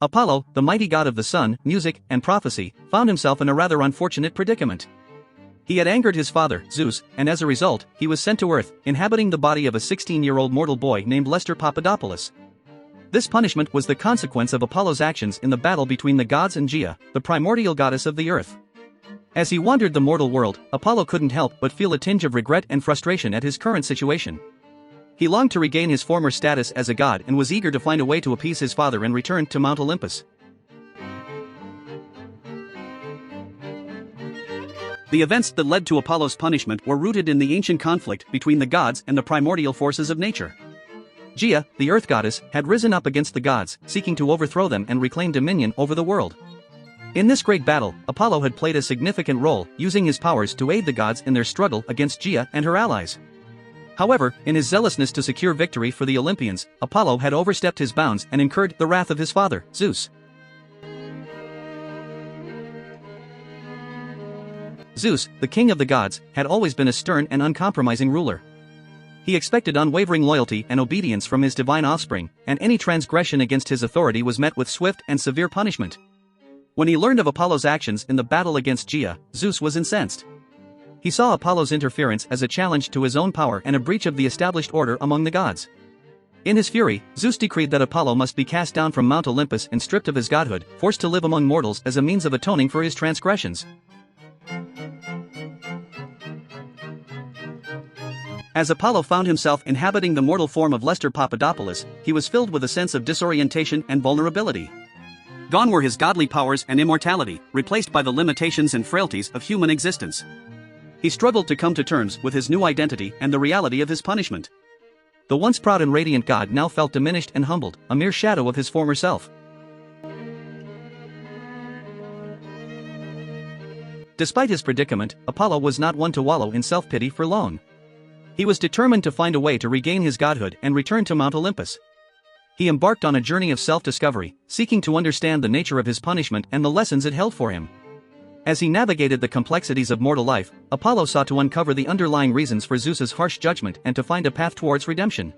Apollo, the mighty god of the sun, music, and prophecy, found himself in a rather unfortunate predicament. He had angered his father, Zeus, and as a result, he was sent to Earth, inhabiting the body of a 16-year-old mortal boy named Lester Papadopolous. This punishment was the consequence of Apollo's actions in the battle between the gods and Gaea, the primordial goddess of the earth. As he wandered the mortal world, Apollo couldn't help but feel a tinge of regret and frustration at his current situation. He longed to regain his former status as a god and was eager to find a way to appease his father and return to Mount Olympus. The events that led to Apollo's punishment were rooted in the ancient conflict between the gods and the primordial forces of nature. Gaea, the earth goddess, had risen up against the gods, seeking to overthrow them and reclaim dominion over the world. In this great battle, Apollo had played a significant role, using his powers to aid the gods in their struggle against Gaea and her allies. However, in his zealousness to secure victory for the Olympians, Apollo had overstepped his bounds and incurred the wrath of his father, Zeus. Zeus, the king of the gods, had always been a stern and uncompromising ruler. He expected unwavering loyalty and obedience from his divine offspring, and any transgression against his authority was met with swift and severe punishment. When he learned of Apollo's actions in the battle against Gaea, Zeus was incensed. He saw Apollo's interference as a challenge to his own power and a breach of the established order among the gods. In his fury, Zeus decreed that Apollo must be cast down from Mount Olympus and stripped of his godhood, forced to live among mortals as a means of atoning for his transgressions. As Apollo found himself inhabiting the mortal form of Lester Papadopolous, he was filled with a sense of disorientation and vulnerability. Gone were his godly powers and immortality, replaced by the limitations and frailties of human existence. He struggled to come to terms with his new identity and the reality of his punishment. The once proud and radiant god now felt diminished and humbled, a mere shadow of his former self. Despite his predicament, Apollo was not one to wallow in self-pity for long. He was determined to find a way to regain his godhood and return to Mount Olympus. He embarked on a journey of self-discovery, seeking to understand the nature of his punishment and the lessons it held for him. As he navigated the complexities of mortal life, Apollo sought to uncover the underlying reasons for Zeus's harsh judgment and to find a path towards redemption.